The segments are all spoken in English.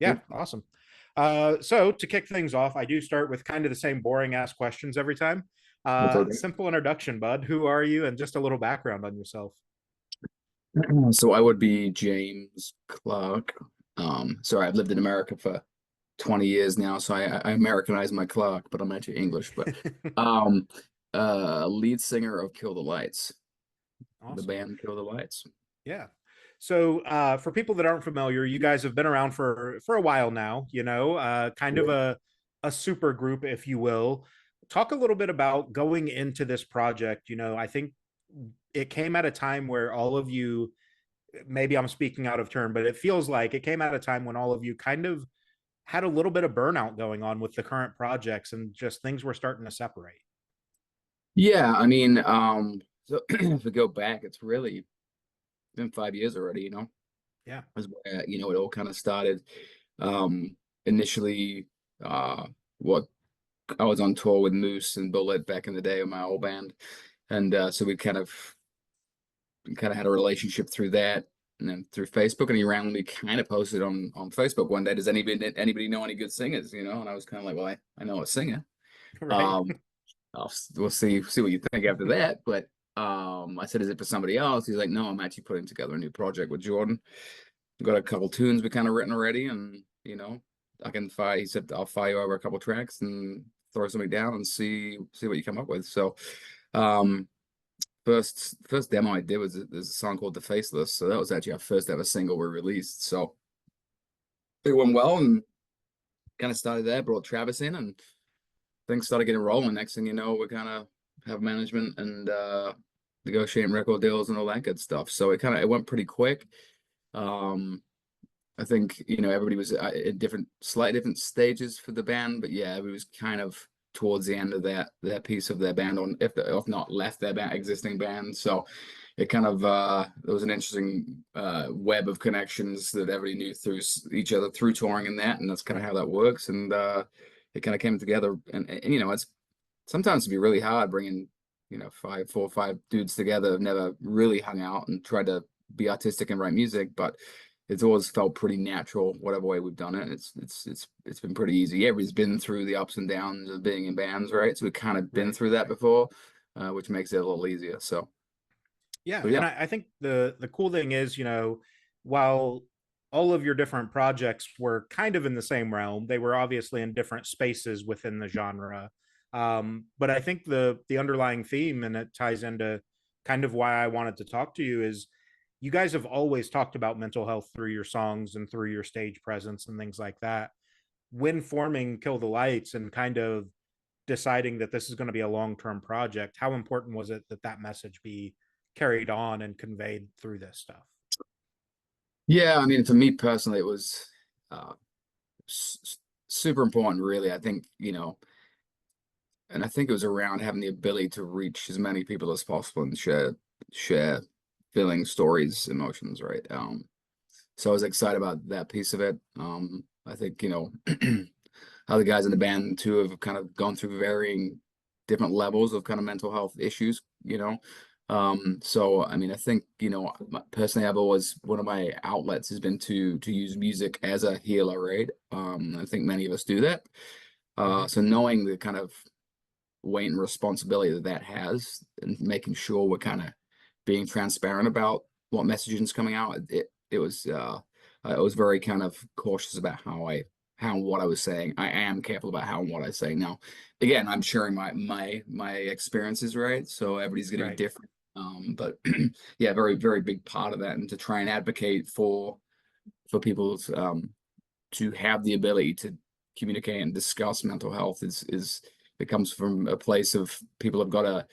Yeah, Good. awesome. So to kick things off, I do start with kind of the same boring ass questions every time. That's okay. Simple introduction, bud. Who are you, and just a little background on yourself. So I would be James Clark. Sorry, I've lived in America for 20 years now, so I Americanized my Clark, but I'm actually English. But um, lead singer of Kill the Lights, the Awesome. band Kill the Lights. Yeah. So for people that aren't familiar, you guys have been around for a while now. Kind of Yeah. a super group, if you will. Talk a little bit about going into this project. I think it came at a time where all of you, maybe I'm speaking out of turn, but it feels like it came at a time when all of you kind of had a little bit of burnout going on with the current projects, and just things were starting to separate. Yeah, I mean, so if we go back, it's really been 5 years already, Yeah. is where, it all kind of started. Initially, what I was on tour with Moose and Bullet back in the day with my old band. And so we kind of had a relationship through that, and then through Facebook. And he randomly kind of posted on Facebook one day, "Does anybody know any good singers?" And I was kind of like, "Well, I know a singer. Right. Um, we'll see what you think after that." But I said, "Is it for somebody else?" He's like, "No, I'm actually putting together a new project with Jordan. We've got a couple tunes we kind of written already, and I can fire." He said, "I'll fire you over a couple tracks and throw something down and see what you come up with." So. Um, first demo I did was there's a song called "The Faceless," so that was actually our first ever single we released. So it went well, and kind of started there. Brought Travis in, and things started getting rolling. Next thing you know, we kind of have management and negotiating record deals and all that good stuff. So it went pretty quick. Um, I think everybody was at slightly different stages for the band, but yeah, it was kind of towards the end of that piece of their band, on if not left their existing band. So it kind of there was an interesting web of connections that everybody knew through each other through touring and that, and that's kind of how that works. And it kind of came together, and it's sometimes to be really hard bringing four or five dudes together, have never really hung out and tried to be artistic and write music, but it's always felt pretty natural, whatever way we've done it. It's been pretty easy. Everybody's been through the ups and downs of being in bands, right? So we've kind of been Right. through that before, which makes it a little easier. Yeah, So and yeah. I think the cool thing is, while all of your different projects were kind of in the same realm, they were obviously in different spaces within the genre. But I think the underlying theme, and it ties into kind of why I wanted to talk to you, is you guys have always talked about mental health through your songs and through your stage presence and things like that. When forming Kill the Lights and kind of deciding that this is going to be a long-term project, how important was it that that message be carried on and conveyed through this stuff? Yeah, I mean, for me personally, it was uh, super important, really. I think, and I think it was around having the ability to reach as many people as possible and share feelings, stories, emotions, right? So I was excited about that piece of it. I think, other guys in the band too have kind of gone through varying different levels of kind of mental health issues. So I mean, I think, personally, I've always, one of my outlets has been to use music as a healer, right? I think many of us do that. Mm-hmm. So knowing the kind of weight and responsibility that has, and making sure we're kind of being transparent about what messaging is coming out, it was I was very kind of cautious about how and what I was saying. I am careful about how and what I say. Now, again, I'm sharing my experiences, right? So everybody's going to be Right. different. But yeah, very very big part of that, and to try and advocate for people to have the ability to communicate and discuss mental health is it comes from a place of people have got a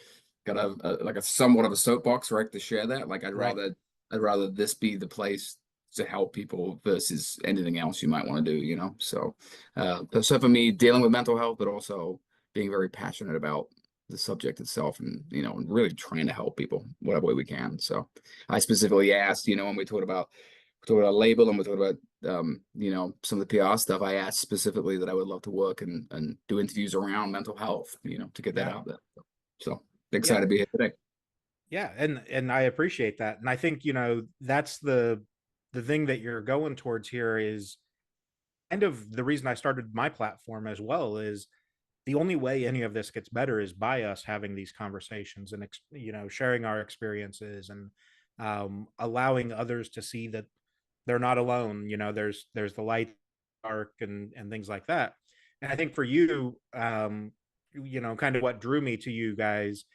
like a somewhat of a soapbox, right, to share that. Like Right. I'd rather this be the place to help people versus anything else you might want to do. So for me, dealing with mental health, but also being very passionate about the subject itself, and really trying to help people whatever way we can. So I specifically asked, when we talked about label, and we talked about some of the PR stuff, I asked specifically that I would love to work and do interviews around mental health, to get that Yeah. out there. So excited Yeah. to be here today. Yeah. And I appreciate that. And I think, that's the thing that you're going towards here is kind of the reason I started my platform as well. Is the only way any of this gets better is by us having these conversations and sharing our experiences, and allowing others to see that they're not alone. There's the light, dark, and things like that. And I think for you, kind of what drew me to you guys,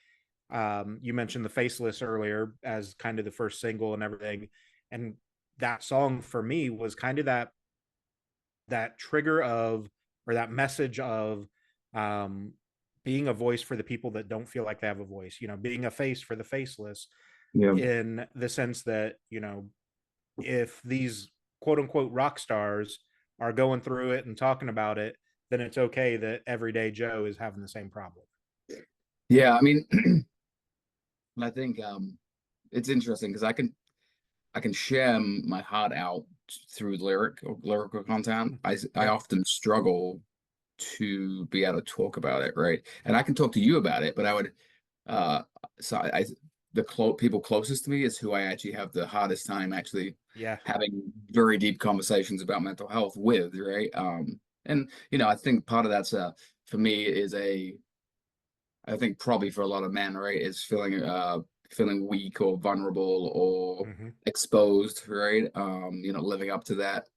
you mentioned the Faceless earlier as kind of the first single and everything, and that song for me was kind of that trigger of, or that message of, um, being a voice for the people that don't feel like they have a voice, being a face for the faceless, Yeah. in the sense that, if these quote unquote rock stars are going through it and talking about it, then it's okay that everyday Joe is having the same problem. Yeah, I mean, I think it's interesting because I can share my heart out through lyrical content. I Yeah. often struggle to be able to talk about it, right? And I can talk to you about it, but I would uh so I the people closest to me is who I actually have the hardest time actually Yeah. having very deep conversations about mental health with, right? And I think part of that's for me is I think probably for a lot of men, right, is feeling weak or vulnerable or Mm-hmm. exposed, right? Living up to that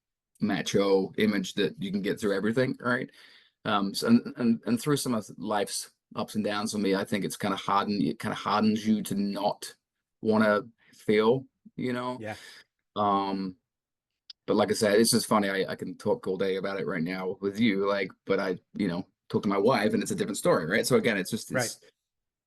macho image that you can get through everything, right? So, and through some of life's ups and downs for me, I think it kind of hardens you to not want to feel, you know. Yeah. Um, but like I said, it's just funny. I can talk all day about it right now with you, like, but I, talk to my wife and it's a different story, right? So again, Right. it's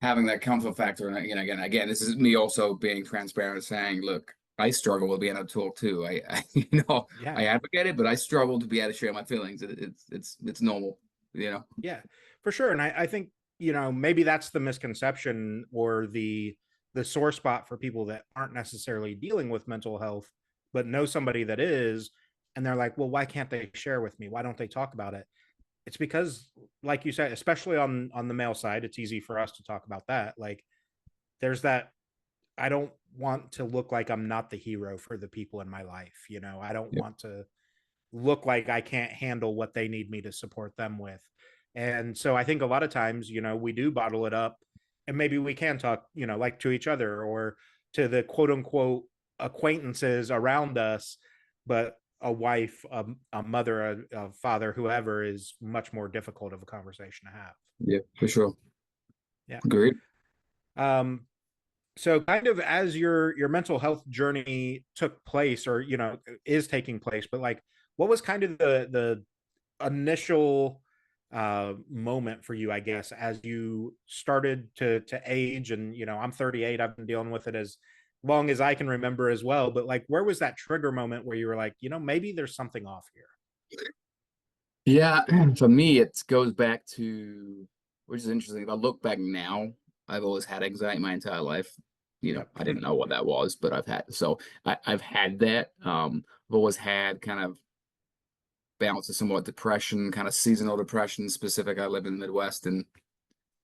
having that comfort factor. And again, this is me also being transparent, saying, look, I struggle with being able to talk too. I Yeah. I advocate it, but I struggle to be able to share my feelings. It's normal, you know. Yeah, for sure. And I think, maybe that's the misconception, or the sore spot for people that aren't necessarily dealing with mental health, but know somebody that is, and they're like, well, why can't they share with me? Why don't they talk about it? It's because, like you said, especially on the male side, it's easy for us to talk about that. Like, there's that, I don't want to look like I'm not the hero for the people in my life. I don't Yeah. want to look like I can't handle what they need me to support them with. And so I think a lot of times, we do bottle it up, and maybe we can talk, like to each other or to the quote unquote acquaintances around us. But a wife, a mother, a father, whoever, is much more difficult of a conversation to have. Yeah, for sure. Yeah. Agreed. Um, so kind of as your mental health journey took place, or is taking place, but like, what was kind of the initial moment for you, I guess, as you started to age? And I'm 38, I've been dealing with it as long as I can remember as well, but like, where was that trigger moment where you were like, maybe there's something off here? Yeah, for me, it goes back to, which is interesting. If I look back now, I've always had anxiety my entire life. Yep. I didn't know what that was, but I've had that. I've always had kind of bouts of somewhat depression, kind of seasonal depression specific. I live in the Midwest in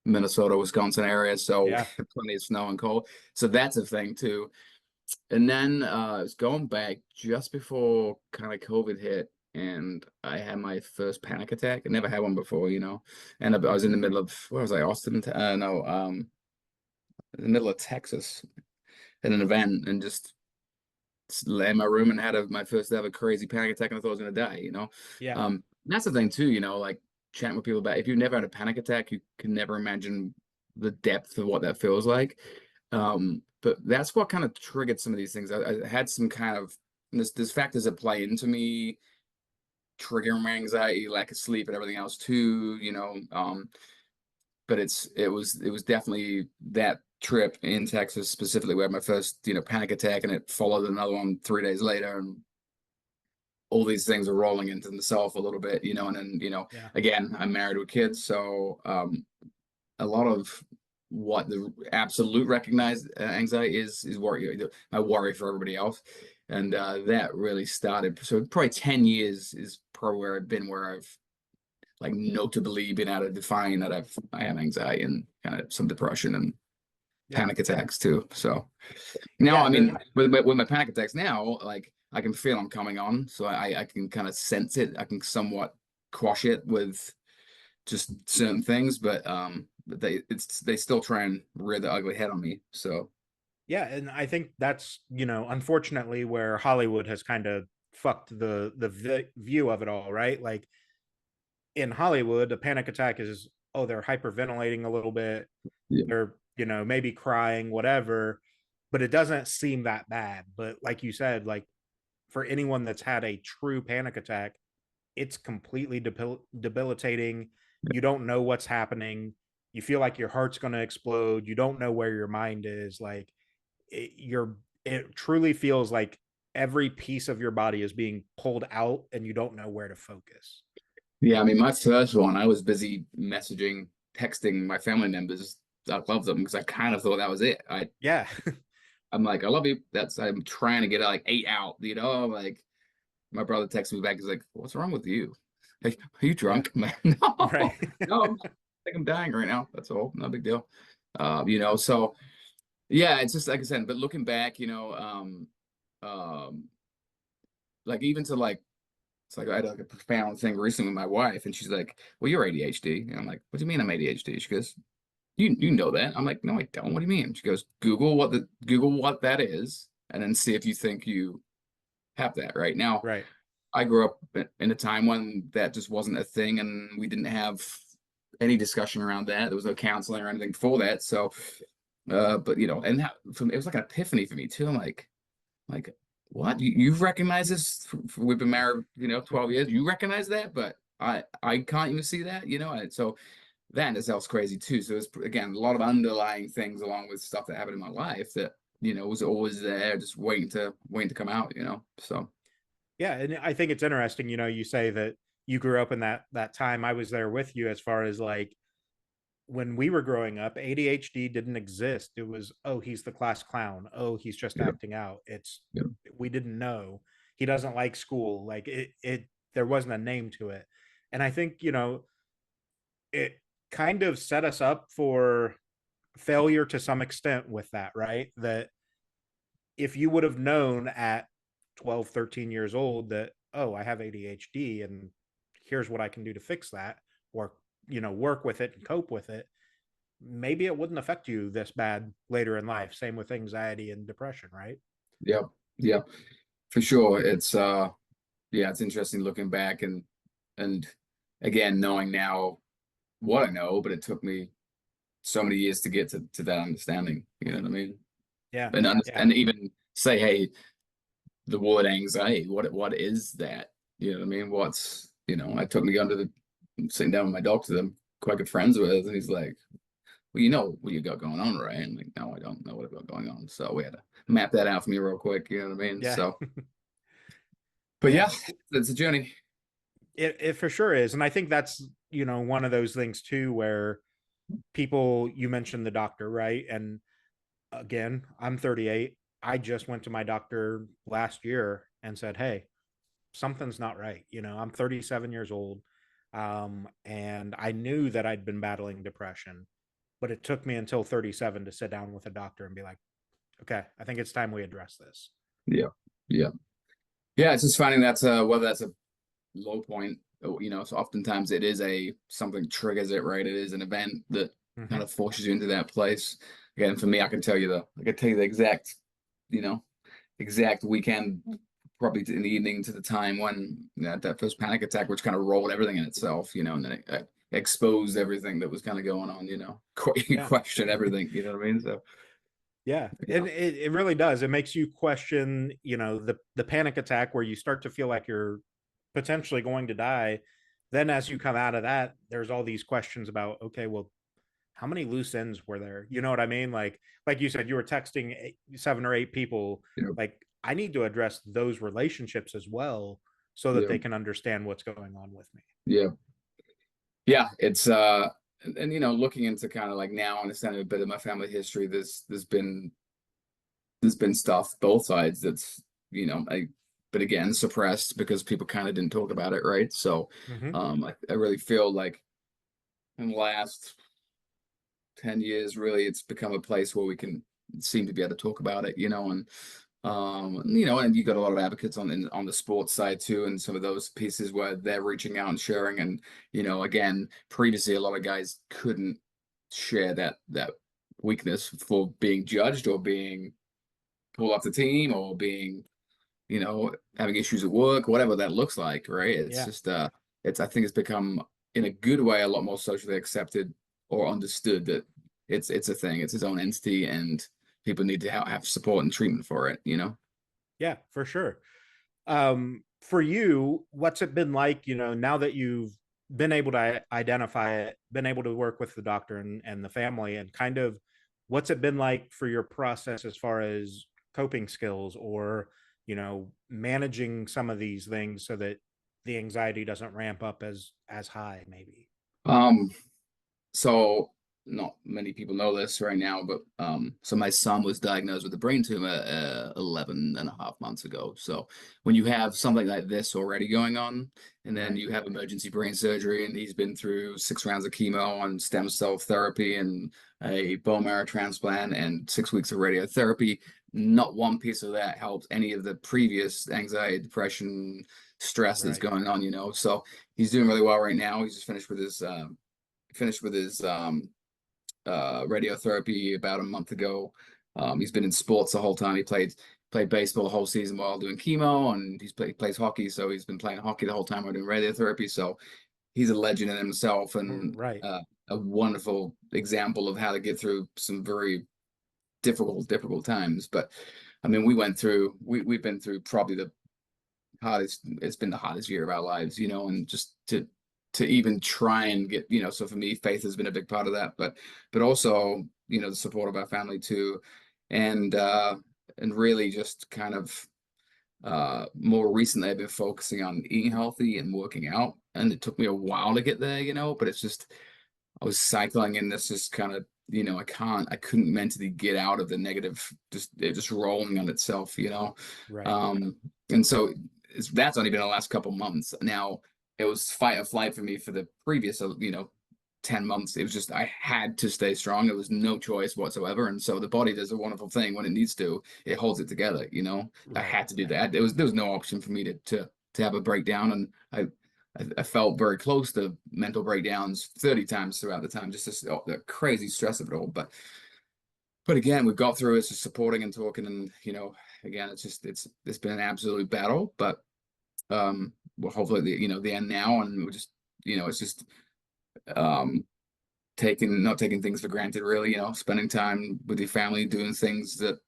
Minnesota, Wisconsin area, so Yeah. plenty of snow and cold. So that's a thing too. And then it's going back just before kind of COVID hit, and I had my first panic attack. I never had one before, And I was in Mm-hmm. the middle of, where was I? Austin? No, in the middle of Texas at an event, and just lay in my room and had my first ever crazy panic attack, and I thought I was gonna die. Yeah. That's the thing too, like chatting with people about, if you've never had a panic attack, you can never imagine the depth of what that feels like. But that's what kind of triggered some of these things. I had some kind of, there's factors that play into me triggering my anxiety, lack of sleep, and everything else too. But it was definitely that trip in Texas specifically where I had my first panic attack, and it followed another one 3 days later, and all these things are rolling into themselves a little bit, and then Yeah. again, I'm married with kids, so a lot of what the absolute recognized anxiety is worry. My worry for everybody else, and that really started. So probably 10 years is probably where I've been, where I've like notably been able to define that I have anxiety and kind of some depression and Yeah. panic attacks too. So now, Yeah. I mean, with my panic attacks now, like I can feel them coming on, so I can kind of sense it. I can somewhat quash it with just certain things, but they still try and rear the ugly head on me. So Yeah, and I think that's, unfortunately where Hollywood has kind of fucked the view of it all, right? Like in Hollywood, a panic attack is, oh, they're hyperventilating a little bit, yeah, they're, maybe crying, whatever, but it doesn't seem that bad. But like you said, like for anyone that's had a true panic attack, it's completely debilitating. You don't know what's happening. You feel like your heart's going to explode. You don't know where your mind is. Like it truly feels like every piece of your body is being pulled out and you don't know where to focus. yeah. I mean, my first one, I was busy messaging, texting my family members. I love them because I kind of thought that was it. Yeah. I'm like, I love you. I'm trying to get like 8 out. Like my brother texted me back. He's like, "What's wrong with you? Like, are you Yeah. drunk?" I'm like, no, Right. no. I think I'm dying right now. That's all. No big deal. So yeah, it's just like I said. But looking back, like even to like it's like I had like a profound thing recently with my wife, and she's like, "Well, you're ADHD," and I'm like, "What do you mean I'm ADHD?" She goes, "You know that?" I'm like, "No, I don't. What do you mean?" She goes, Google what that is, and then see if you think you have that right now." Right. I grew up in a time when that just wasn't a thing, and we didn't have any discussion around that. There was no counseling or anything for that. So, but and that it was like an epiphany for me too. I'm like, what? You've recognized this? We've been married, 12 years. You recognize that, but I can't even see that, And so that in itself's crazy too. So it's again a lot of underlying things along with stuff that happened in my life that was always there, just waiting to come out. So Yeah, and I think it's interesting, you say that you grew up in that time. I was there with you as far as like when we were growing up, ADHD didn't exist. It was, oh, he's the class clown. Oh, he's just yeah, acting out. It's yeah, we didn't know. He doesn't like school. Like it there wasn't a name to it. And I think, it kind of set us up for failure to some extent with that, right? That if you would have known at 12, 13 years old that, oh, I have ADHD and here's what I can do to fix that, or, work with it and cope with it, maybe it wouldn't affect you this bad later in life. Same with anxiety and depression, right? yeah, yeah, for sure. Yeah, it's interesting looking back and again knowing now what I know, but it took me so many years to get to that understanding. You know what I mean? Yeah. Yeah. And even say, hey, the word anxiety, what is that? You know what I mean? I took me under the sitting down with my doctor that I'm quite good friends with, and he's like, well, you know what you got going on, right? I'm like, no, I don't know what I've got going on. So we had to map that out for me real quick. You know what I mean? Yeah. So, but Yeah. yeah, it's a journey. It for sure is. And I think that's, one of those things too, where people, you mentioned the doctor, right? And again, I'm 38. I just went to my doctor last year and said, hey, something's not right. I'm 37 years old. And I knew that I'd been battling depression, but it took me until 37 to sit down with a doctor and be like, okay, I think it's time we address this. Yeah, yeah, yeah. It's just finding that's whether that's a low point. So oftentimes it is something triggers it, right? It is an event that kind Mm-hmm. of forces you into that place. Again, for me, I can tell you the exact, you know, exact weekend, probably in the evening to the time when that first panic attack, which kind of rolled everything in itself, and then it exposed everything that was kind of going on, Yeah. question everything, you know what I mean? So, Yeah. yeah, And it really does. It makes you question, the panic attack where you start to feel like you're potentially going to die. Then as you come out of that, there's all these questions about, okay, well, how many loose ends were there? You know what I mean? Like you said, you were texting 7 or 8 people. yeah, Like I need to address those relationships as well so that yeah, they can understand what's going on with me. yeah. Yeah, it's and looking into kind of like now understanding a bit of my family history, there's been stuff both sides that's but again suppressed because people kind of didn't talk about it, right? So Mm-hmm. I really feel like in the last 10 years really it's become a place where we can seem to be able to talk about it, and And you got a lot of advocates on the sports side too, and some of those pieces where they're reaching out and sharing. And again, previously a lot of guys couldn't share that weakness for being judged or being pulled off the team or being having issues at work, whatever that looks like, right? It's Yeah. just I think it's become in a good way a lot more socially accepted or understood that it's a thing, it's its own entity, and people need to have support and treatment for it. Yeah, for sure. For you, what's it been like, now that you've been able to identify it, been able to work with the doctor and the family, and kind of what's it been like for your process as far as coping skills, or, managing some of these things so that the anxiety doesn't ramp up as high, maybe? Um, so not many people know this right now, but so my son was diagnosed with a brain tumor 11 and a half months ago. So when you have something like this already going on, and then Right. you have emergency brain surgery, and he's been through 6 rounds of chemo and stem cell therapy and a bone marrow transplant and 6 weeks of radiotherapy, not one piece of that helps any of the previous anxiety, depression, stress that's Right. going on. So he's doing really well right now. He's just finished with his radiotherapy about a month ago. He's been in sports the whole time. He played baseball the whole season while doing chemo, and plays hockey. So he's been playing hockey the whole time while doing radiotherapy. So he's a legend in himself, and Right. a wonderful example of how to get through some very difficult times. But I mean, we've been through probably the hardest. It's been the hardest year of our lives, and just to even try and get. So for me, faith has been a big part of that, but also the support of our family too, and really just kind of more recently I've been focusing on eating healthy and working out, and it took me a while to get there, but it's just I was cycling in this just kind of I couldn't mentally get out of the negative, just rolling on itself. Right. um and so that's only been the last couple months. Now it was fight or flight for me for the previous 10 months. It was just I had to stay strong. There was no choice whatsoever, and so the body does a wonderful thing when it needs to. It holds it together. I Right. had to do that. There was no option for me to have a breakdown, and I felt very close to mental breakdowns 30 times throughout the time, just the crazy stress of it all. But again, we've got through it, just supporting and talking, and again, it's been an absolute battle, but well, hopefully the end now, and we're just it's just um not taking things for granted, really, spending time with your family, doing things that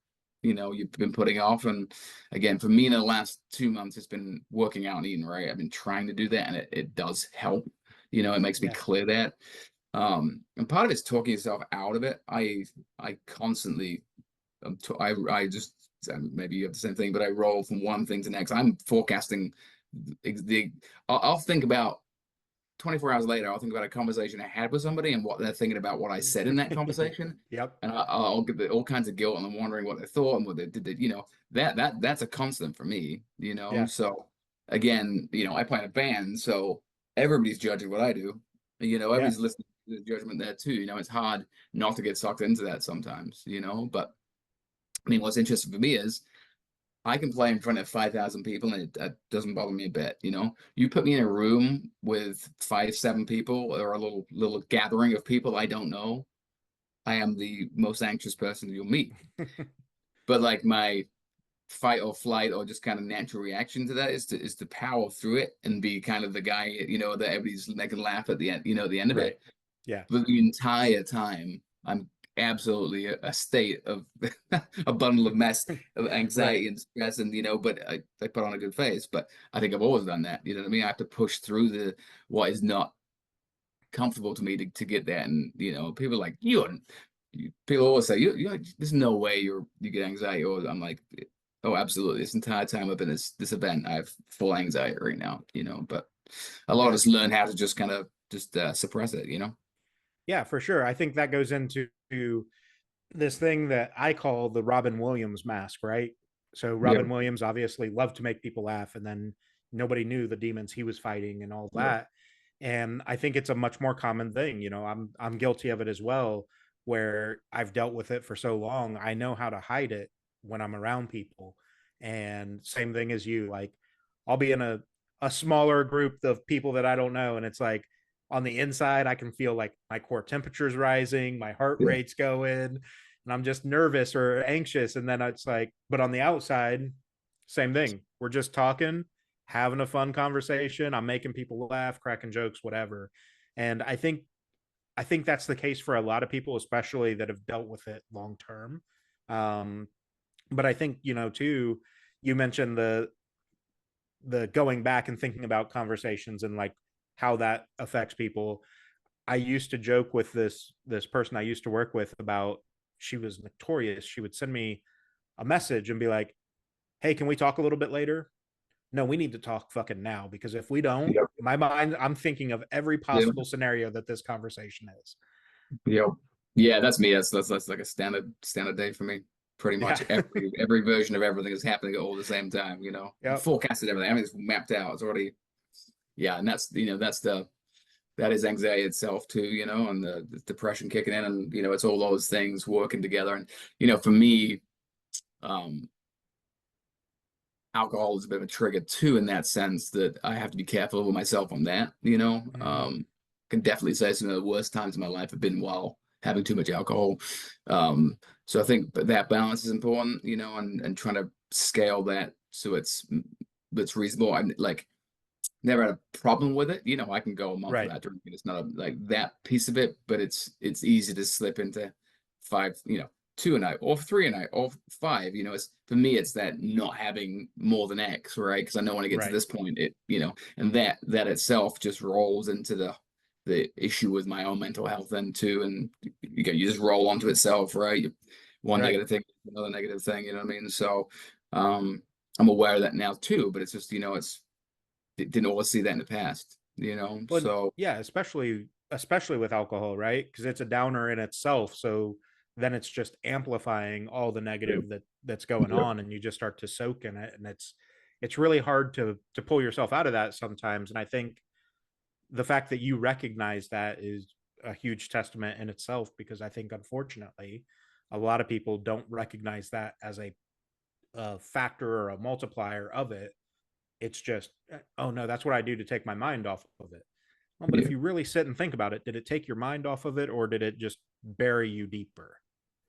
you've been putting off. And again, for me in the last 2 months, it's been working out and eating right. I've been trying to do that, and it does help. It makes me Yeah. clear that. And part of it's talking yourself out of it. I constantly I just maybe you have the same thing, but I roll from one thing to the next. I'm forecasting the I'll think about 24 hours later, I'll think about a conversation I had with somebody and what they're thinking about what I said in that conversation. Yep. And I'll get all kinds of guilt, and I'm wondering what they thought and what they did. That's a constant for me. Yeah. So again, I play in a band, so everybody's judging what I do. Yeah. Everybody's listening to the judgment there too. It's hard not to get sucked into that sometimes. But I mean, what's interesting for me is I can play in front of 5,000 people, and it doesn't bother me a bit. You put me in a room with 5, 7 people, or a little gathering of people I don't know, I am the most anxious person you'll meet. But like my fight or flight or just kind of natural reaction to that is to power through it and be kind of the guy, that everybody's making laugh at the end, at the end of Right. it. Yeah. But the entire time, I'm absolutely a state of a bundle of mess of Right. anxiety and stress, and but I put on a good face. But I think I've always done that. You know what I mean? I have to push through the what is not comfortable to me to get there. And people are like people always say there's no way you get anxiety. Or I'm like, oh, absolutely. This entire time I've been this event, I have full anxiety right now. But a lot of Yeah. us learn how to just kind of just suppress it. Yeah, for sure. I think that goes into this thing that I call the Robin Williams mask, right? So Yeah. Robin Williams obviously loved to make people laugh, and then nobody knew the demons he was fighting and all Yeah. that. And I think it's a much more common thing. I'm guilty of it as well, where I've dealt with it for so long. I know how to hide it when I'm around people. And same thing as you, like I'll be in a smaller group of people that I don't know, and it's like on the inside I can feel like my core temperature's rising, my heart Yeah. rate's going, and I'm just nervous or anxious. And then it's like, but on the outside, same thing. We're just talking, having a fun conversation. I'm making people laugh, cracking jokes, whatever. And I think that's the case for a lot of people, especially that have dealt with it long term. Um, but I think, too, you mentioned the going back and thinking about conversations and like how that affects people. I used to joke with this person I used to work with about, she was notorious. She would send me a message and be like, "Hey, can we talk a little bit later?" No, we need to talk fucking now, because if we don't, Yep. my mind, I'm thinking of every Yep. possible scenario that this conversation is. Yep. Yeah, that's me. That's like a standard day for me. Pretty Yeah. much every version of everything is happening all at the same time, you know. Yep. Forecasted everything. Everything's mapped out. It's already, yeah, and that's that is anxiety itself too, you know, and the depression kicking in, and it's all those things working together. And for me, um alcohol is a bit of a trigger too, in that sense that I have to be careful with myself on that, Mm-hmm. can definitely say some of the worst times in my life have been while having too much alcohol. um so I think that balance is important, and trying to scale that so it's reasonable. I'm like, never had a problem with it. I can go a month Right. without drinking. It's not like that piece of it, but it's easy to slip into five, 2 a night or 3 a night or five. It's for me, it's that not having more than X, right? Because I know when I get to Right. this point, and that itself just rolls into the issue with my own mental health then too. And you just roll onto itself, right? One Right. negative thing, another negative thing, you know what I mean? So I'm aware of that now too, but it's just, didn't always see that in the past, Well, so yeah, especially with alcohol, right? Because it's a downer in itself. So then it's just amplifying all the yep, negative that's going yep, on, and you just start to soak in it, and it's really hard to pull yourself out of that sometimes. And I think the fact that you recognize that is a huge testament in itself, because I think unfortunately a lot of people don't recognize that as a factor or a multiplier of it. It's just, oh no, that's what I do to take my mind off of it. Well, but if yeah. you really sit and think about it, did it take your mind off of it, or did it just bury you deeper?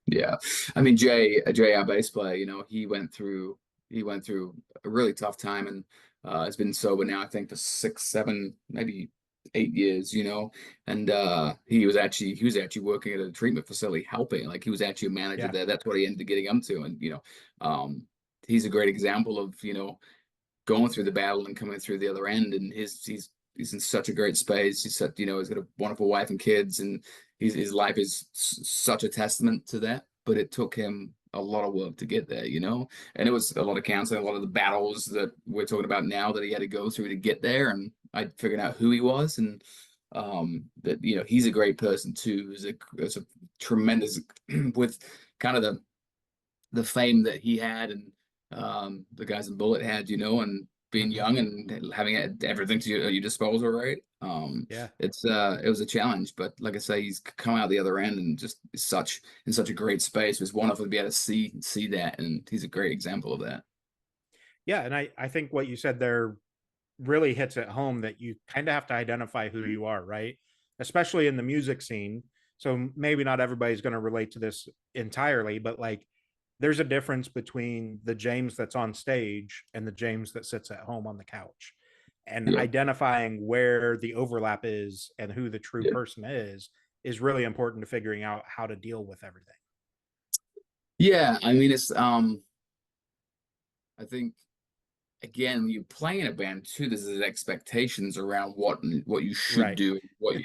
Yeah, I mean, Jay, our bass player, he went through a really tough time, and has been sober now, I think, for 6, 7, maybe 8 years, and he was actually working at a treatment facility, helping, like he was actually a manager Yeah. there. That's what he ended up getting into, and he's a great example of going through the battle and coming through the other end. And he's in such a great space. He's such, he's got a wonderful wife and kids, and his life is such a testament to that. But it took him a lot of work to get there, and it was a lot of counseling, a lot of the battles that we're talking about now that he had to go through to get there. And I figured out who he was, and that he's a great person too. Is a tremendous with kind of the fame that he had, and the guys in Bullet had, and being Hmm. young and having everything to your disposal, right? Yeah. It was a challenge, but like I say, he's come out the other end and just is in such a great space. It was wonderful to be able to see that, and he's a great example of that. Yeah. And I think what you said there really hits at home, that you kind of have to identify who you are, right? Especially in the music scene. So maybe not everybody's going to relate to this entirely, but like there's a difference between the James that's on stage and the James that sits at home on the couch. And Yeah, identifying where the overlap is and who the true yeah, person is really important to figuring out how to deal with everything. yeah. I mean, it's I think, again, when you play in a band too, there's these expectations around what you should Right. do,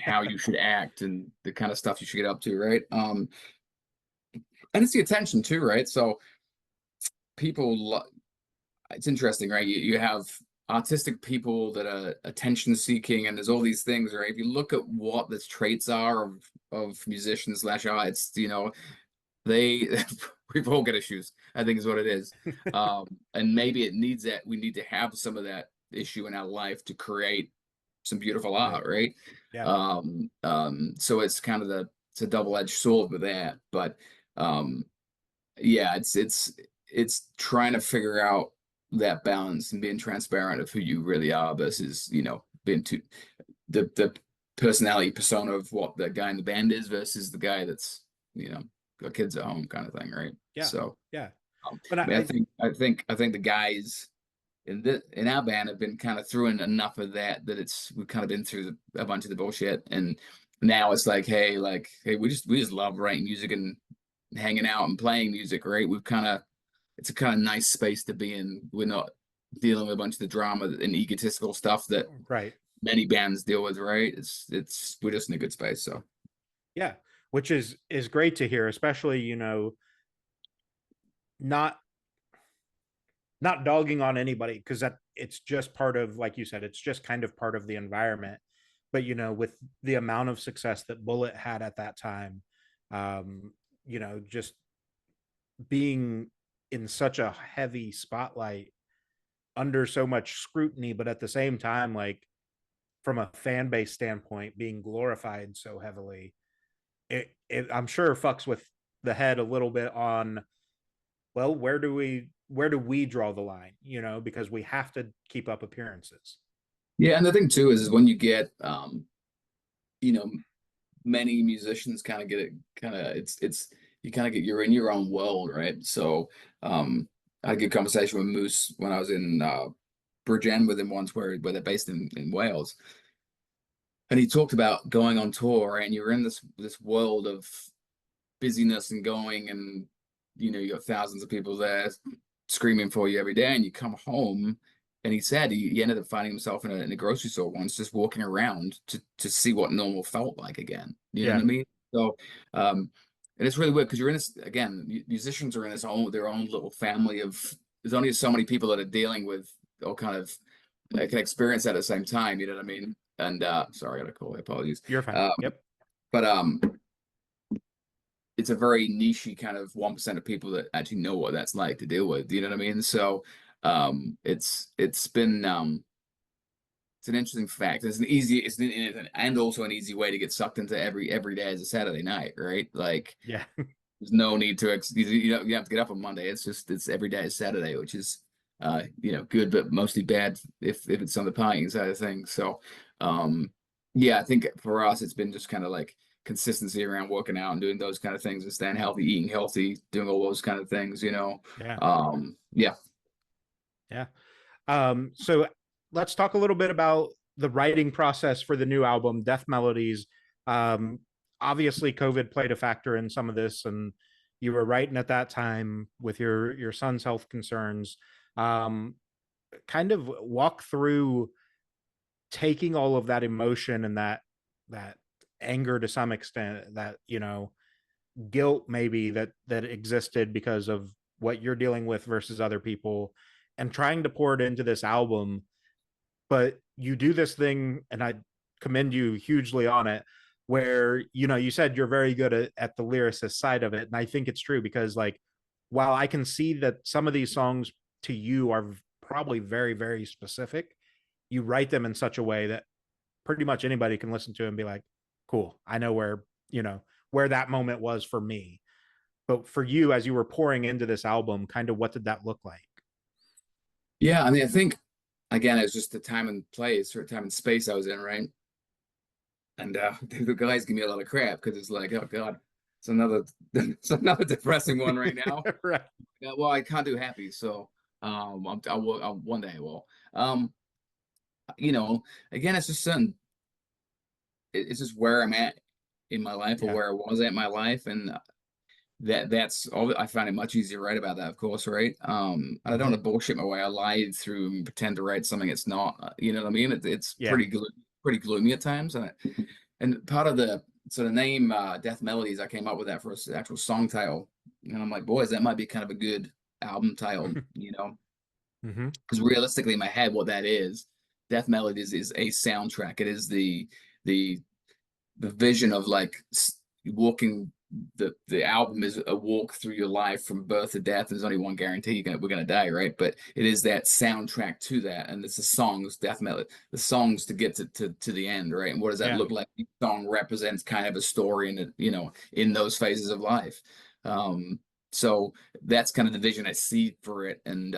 how you should act, and the kind of stuff you should get up to, right? And it's the attention too, right? So people, it's interesting, right? You have artistic people that are attention seeking, and there's all these things, right? If you look at what the traits are of musicians slash artists, they we've all got issues, I think is what it is. And maybe it needs that, we need to have some of that issue in our life to create some beautiful Right. art, right? Yeah. So it's kind of it's a double-edged sword with that. But yeah, it's trying to figure out that balance and being transparent of who you really are versus, you know, being too the personality persona of what the guy in the band is versus the guy that's, you know, got kids at home kind of thing, right? Yeah, So yeah. But I mean, I think the guys in our band have been kind of through enough of that we've kind of been through a bunch of the bullshit, and now it's like hey, we just love writing music and hanging out and playing music, right? It's a kind of nice space to be in. We're not dealing with a bunch of the drama and egotistical stuff that right. many bands deal with, right? We're just in a good space. So Yeah, which is great to hear, especially, you know, not not dogging on anybody, because that it's just part of, like you said, it's just kind of part of the environment. But you know, with the amount of success that Bullet had at that time, you know, just being in such a heavy spotlight, under so much scrutiny, but at the same time, like from a fan base standpoint, being glorified so heavily, it I'm sure fucks with the head a little bit on, well, where do we draw the line, you know, because we have to keep up appearances. yeah, and the thing too is when you get you know, many musicians kind of get it kind of it's you kind of get you're in your own world, right? So I had a good conversation with Moose when I was in Bridgend with him once, where they're based in Wales, and he talked about going on tour, right? And you're in this world of busyness and going, and you know, you got thousands of people there screaming for you every day, and you come home. And he said he ended up finding himself in a grocery store once, just walking around to see what normal felt like again. You know what Yeah, I mean? So, and it's really weird because you're in this again. Musicians are in their own little family of. There's only so many people that are dealing with all kind of can experience that at the same time. You know what I mean? And sorry, I got a call. Apologies. you're fine. Um, Yep. but it's a very nichey kind of 1% of people that actually know what that's like to deal with. You know what I mean? So it's been it's an interesting fact. And also an easy way to get sucked into every day as a Saturday night, right? Like Yeah. there's no need to you know, you have to get up on Monday. It's every day is Saturday, which is you know, good but mostly bad if it's on the partying side of things. So yeah, I think for us it's been just kind of like consistency around working out and doing those kind of things and staying healthy, eating healthy, doing all those kind of things, you know. Yeah. Yeah. Yeah. So let's talk a little bit about the writing process for the new album, Death Melodies. Um, Obviously, COVID played a factor in some of this, and you were writing at that time with your son's health concerns. Um, Kind of walk through taking all of that emotion and that anger to some extent, that, you know, guilt maybe that existed because of what you're dealing with versus other people, and trying to pour it into this album. But you do this thing, and I commend you hugely on it, where, you know, you said you're very good at the lyricist side of it, and I think it's true, because like, while I can see that some of these songs to you are probably very, very specific, you write them in such a way that pretty much anybody can listen to and be like, cool, I know where, you know, where that moment was for me. But for you, as you were pouring into this album, kind of what did that look like? Yeah, I mean, I think again, it was just the time and place or time and space I was in, right? And the guys give me a lot of crap because it's like, oh God, it's another it's another depressing one right now. Right. Yeah, well, I can't do happy, so I'll one day I will. Um, you know, again, it's just certain. It's just where I'm at in my life or Yeah. where I was at in my life, and that's all. I find it much easier to write about that, of course, right? I don't Mm-hmm. want to bullshit my way. I lied through and pretend to write something it's not. You know what I mean? It's Yeah. pretty gloomy at times, and part of the so the name Death Melodies, I came up with that for the actual song title, and I'm like, boys, that might be kind of a good album title, you know, Mm-hmm. because realistically, in my head, what that is, Death Melodies is a soundtrack. It is the the vision of like walking the album is a walk through your life from birth to death. There's only one guarantee we're gonna die, right? But it is that soundtrack to that, and it's the songs, death metal, the songs to get to the end, right? And what does that Yeah. look like? Each song represents kind of a story in it, you know, in those phases of life. Um, So that's kind of the vision I see for it. And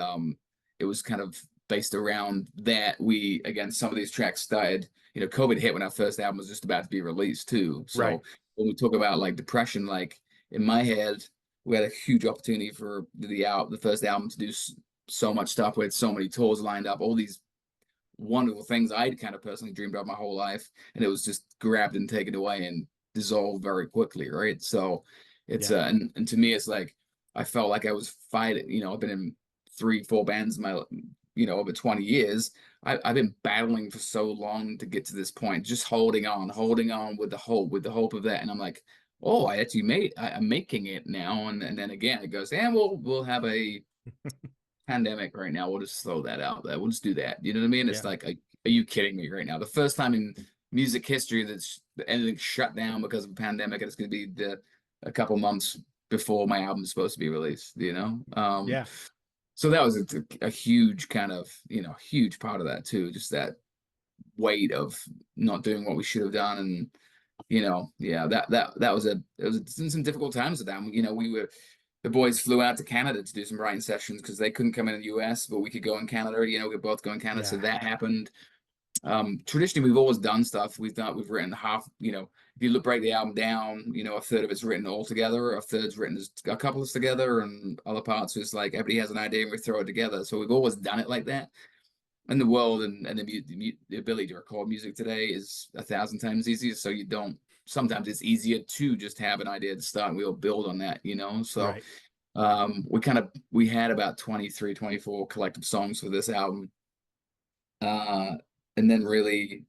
it was kind of based around that. We, again, some of these tracks started, COVID hit when our first album was just about to be released too. Right. So when we talk about like depression, like in my head, we had a huge opportunity for the first album to do so much stuff. We had so many tours lined up, all these wonderful things I'd kind of personally dreamed of my whole life, and it was just grabbed and taken away and dissolved very quickly, right? So it's Yeah. and to me it's like I felt like I was fighting. I've been in 3, 4 bands in my over 20 years. I've been battling for so long to get to this point, just holding on with the hope of that. And I'm like, oh, I actually I'm making it now. And then again it goes, and we'll have a pandemic right now. We'll just throw that out there. We'll just do that. You know what I mean? It's Yeah. like, are you kidding me right now? The first time in music history that's anything shut down because of a pandemic, and it's going to be a couple months before my album's supposed to be released. Yeah. So that was a huge kind of huge part of that too. Just that weight of not doing what we should have done, and yeah, that was it was some difficult times with them. The boys flew out to Canada to do some writing sessions because they couldn't come in the US, but we could go in Canada. We could both go in Canada, so Yeah. that happened. Traditionally, we've always done stuff. We've written half. If you break the album down, a third of it's written all together, a third's written as a couple is together, and other parts is like everybody has an idea and we throw it together. So we've always done it like that. And the world and the ability to record music today is 1,000 times easier. So you don't. Sometimes it's easier to just have an idea to start, and we'll build on that. So Right. we had about 23, 24 collective songs for this album, and then really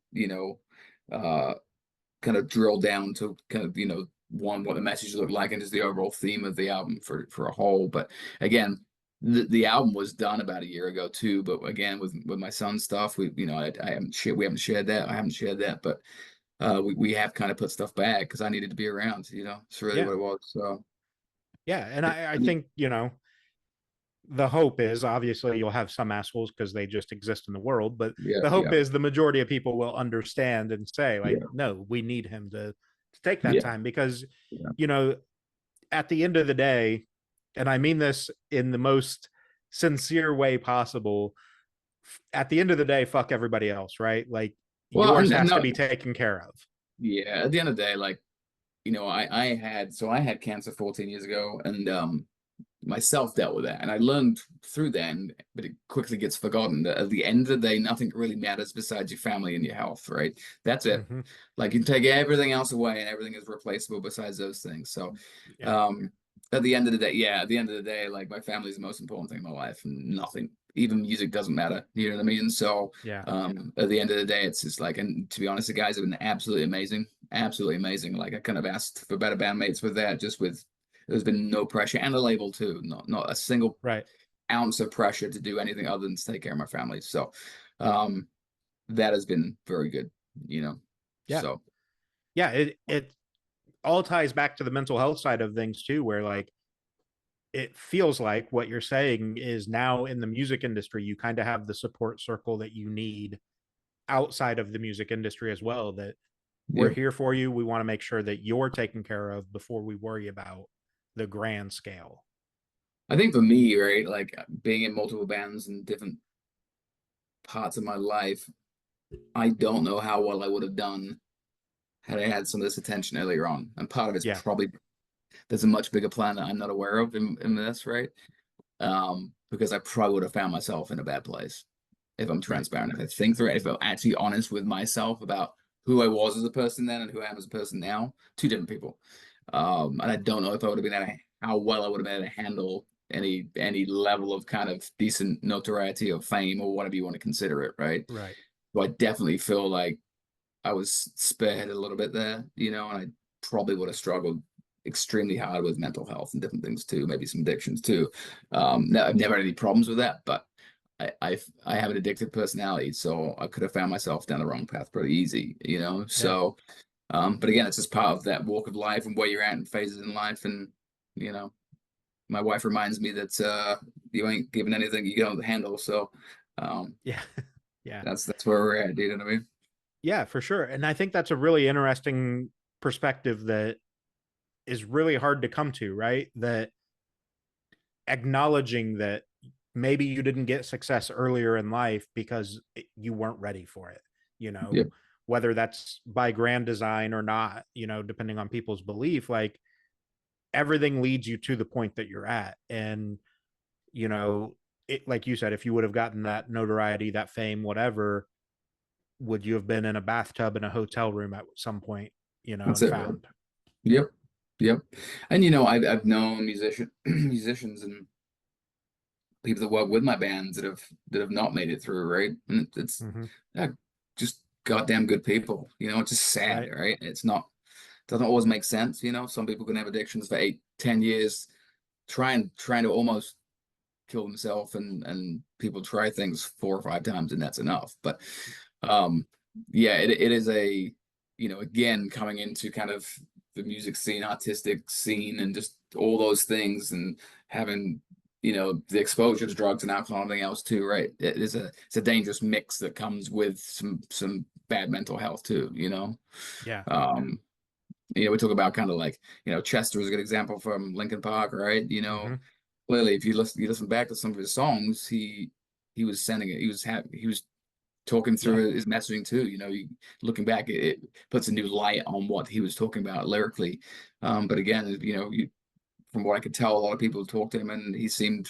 kind of drill down to kind of what the message looked like and just the overall theme of the album for a whole. But again, the album was done about a year ago too, but again with my son's stuff, we haven't shared that, but we have kind of put stuff back because I needed to be around. It's really Yeah. what it was. So Yeah. And I think, the hope is obviously you'll have some assholes because they just exist in the world, but yeah, the hope yeah, is the majority of people will understand and say, like, yeah, no, we need him to take that yeah, time because, yeah. you know, at the end of the day, and I mean this in the most sincere way possible, at the end of the day, fuck everybody else, right? Like Well, yours and has to no, be taken care of. yeah. At the end of the day, like I had cancer 14 years ago, and myself dealt with that, and I learned through that, but it quickly gets forgotten that at the end of the day, nothing really matters besides your family and your health, right? That's it. Mm-hmm. Like you can take everything else away, and everything is replaceable besides those things. So, Yeah. at the end of the day, yeah, at the end of the day, like my family is the most important thing in my life, and nothing, even music doesn't matter. You know what I mean? So, Yeah. at the end of the day, it's just like, and to be honest, the guys have been absolutely amazing, absolutely amazing. Like I kind of asked for better bandmates with that, just with there's been no pressure, and the label too, not a single Right. ounce of pressure to do anything other than to take care of my family. So, um, that has been very good. Yeah. So Yeah. It all ties back to the mental health side of things too, where like it feels like what you're saying is now in the music industry, you kind of have the support circle that you need outside of the music industry as well. That we're yeah, here for you. We want to make sure that you're taken care of before we worry about the grand scale. I think for me, right, like being in multiple bands and different parts of my life, I don't know how well I would have done had I had some of this attention earlier on. And part of it's Yeah. probably there's a much bigger plan that I'm not aware of in this, right? Because I probably would have found myself in a bad place if I'm Right. transparent. If I think through it, if I'm actually honest with myself about who I was as a person then and who I am as a person now, two different people. And I don't know if I would have been able to, how well I would have been able to handle any level of kind of decent notoriety or fame or whatever you want to consider it, right? Right. So I definitely feel like I was spearheaded a little bit there, and I probably would have struggled extremely hard with mental health and different things too, maybe some addictions too. No, I've never had any problems with that, but I have an addictive personality, so I could have found myself down the wrong path pretty easy. Yeah. So, but again, it's just part of that walk of life and where you're at in phases in life, and you know, my wife reminds me that you ain't given anything you don't handle. So, um, Yeah. Yeah. that's where we're at. You know what I mean? Yeah, for sure. And I think that's a really interesting perspective that is really hard to come to, right? That acknowledging that maybe you didn't get success earlier in life because you weren't ready for it, you Yep. know, whether that's by grand design or not, you know, depending on people's belief. Like, everything leads you to the point that you're at. And, you know, it, like you said, if you would have gotten that notoriety, that fame, whatever, would you have been in a bathtub in a hotel room at some point, you know, That's and it, right? found? Yep. Yep. And you know, I've known musicians and people that work with my bands that have not made it through, right? And it's Mm-hmm. yeah, just goddamn good people. You know, it's just sad, Right. right? It's not doesn't always make sense. You know, some people can have addictions for 8, 10 years, trying to almost kill themselves, and people try things 4 or 5 times and that's enough. But um yeah, it is a, you know, again, coming into kind of the music scene, artistic scene, and just all those things, and having, you know, the exposure to drugs and alcohol and everything else too, right? It's a dangerous mix that comes with some bad mental health too, you know. Yeah. um you know, we talk about kind of like, you know, Chester is a good example from Linkin Park, right? You know, Mm-hmm. clearly if you listen back to some of his songs, he was sending it, he was talking Yeah. through his messaging too. You know, looking back, it puts a new light on what he was talking about lyrically. But again, you know, from what I could tell, a lot of people talked to him, and he seemed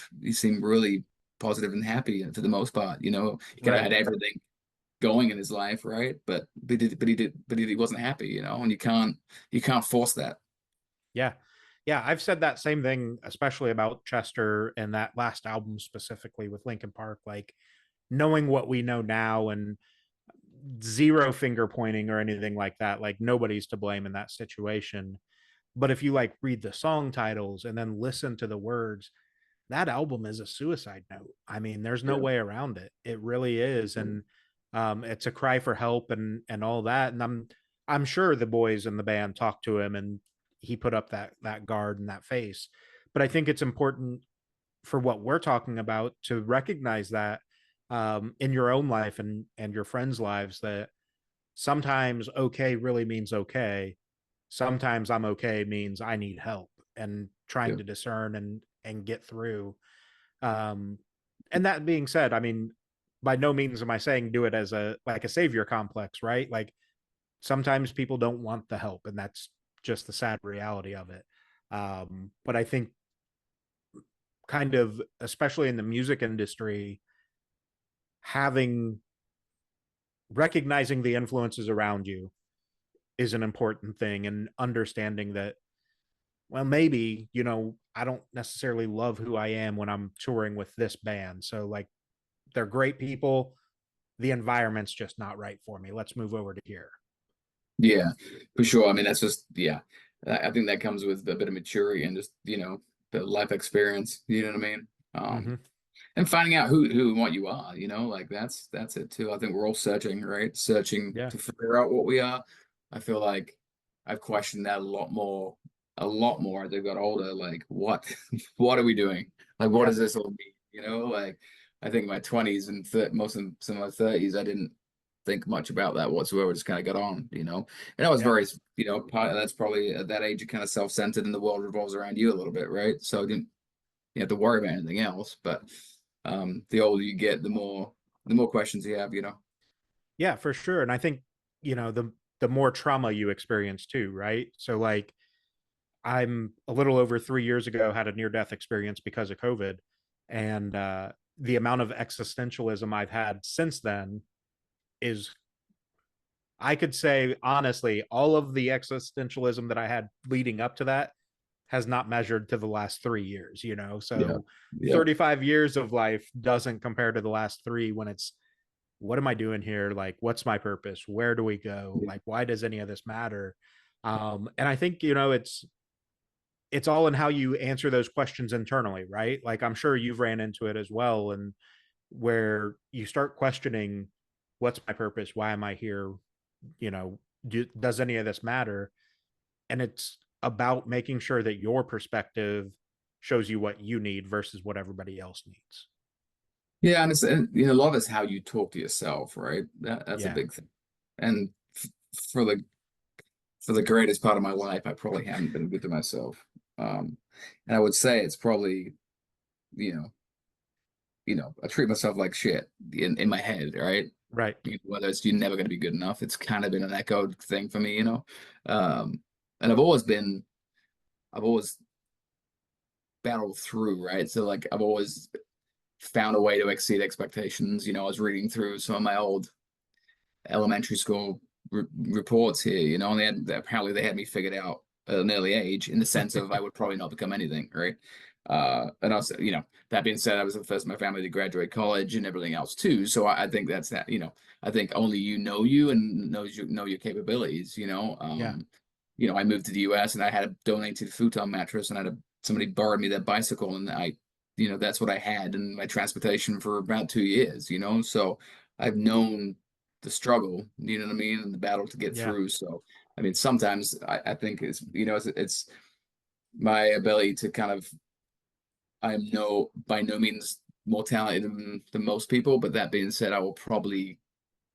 really positive and happy for the most part. You know, he kind of Right. had everything going in his life, right? But he wasn't happy. You know, and you can't force that. Yeah. Yeah. I've said that same thing, especially about Chester and that last album specifically with Linkin Park. Like, knowing what we know now, and zero finger pointing or anything like that, like, nobody's to blame in that situation. But if you like read the song titles and then listen to the words, that album is a suicide note. I mean, there's no Yeah. way around it. It really is. And it's a cry for help and all that. And I'm sure the boys in the band talked to him and he put up that guard and that face. But I think it's important for what we're talking about to recognize that in your own life and your friends' lives, that sometimes okay really means okay. Sometimes I'm okay means I need help, and trying Yeah. to discern and get through. Um, and that being said, I mean, by no means am I saying do it as a like a savior complex, right? Like, sometimes people don't want the help, and that's just the sad reality of it. But I think kind of, especially in the music industry, having recognizing the influences around you is an important thing, and understanding that, well, maybe, you know, I don't necessarily love who I am when I'm touring with this band. So, like, they're great people. The environment's just not right for me. Let's move over to here. Yeah, for sure. I mean, that's just, yeah. I think that comes with a bit of maturity and just, you know, the life experience. You know what I mean? Mm-hmm. And finding out who and what you are. You know, like that's it too. I think we're all searching, right? Searching Yeah. to figure out what we are. I feel like I've questioned that a lot more as I got older. Like, what, what are we doing? Like, what Yeah. does this all mean? You know, like I think my 20s and most of some of my 30s, I didn't think much about that whatsoever. Just kind of got on, you know. And I was Yeah. very, you know, part of that's probably at that age you're kind of self-centered and the world revolves around you a little bit, right? So I didn't you have to worry about anything else. But the older you get, the more questions you have, you know. Yeah, for sure. And I think, you know, the more trauma you experience too, right? So, like, I'm a little over 3 years ago had a near death experience because of COVID. And the amount of existentialism I've had since then is, I could say honestly, all of the existentialism that I had leading up to that has not measured to the last 3 years, you know? Yeah. So Yeah. 35 years of life doesn't compare to the last three, when it's, what am I doing here? Like, what's my purpose? Where do we go? Yeah. Like, why does any of this matter? And I think, you know, it's all in how you answer those questions internally, right? Like, I'm sure you've ran into it as well. And where you start questioning, what's my purpose? Why am I here? You know, does any of this matter? And it's about making sure that your perspective shows you what you need versus what everybody else needs. Yeah, and you know, a lot of it's how you talk to yourself, right? That's a Yeah. big thing. And for the greatest part of my life, I probably haven't been good to myself. And I would say it's probably you know, I treat myself like shit in my head, right? Right. Whether it's you're never going to be good enough, it's kind of been an echoed thing for me, you know. And I've always battled through, right? So like I've always found a way to exceed expectations. I was reading through some of my old elementary school reports here, and apparently they had me figured out at an early age in the sense of I would probably not become anything, right? And also, that being said, I was the first in my family to graduate college and everything else too. So I think that's that, I think only you and know your capabilities, Yeah. I moved to the US and I had a donated futon mattress and somebody borrowed me that bicycle and that's what I had in my transportation for about 2 years, so I've known the struggle, you know what I mean, and the battle to get Yeah. through. So, I mean, sometimes I think it's my ability to kind of, I'm by no means more talented than most people, but that being said, I will probably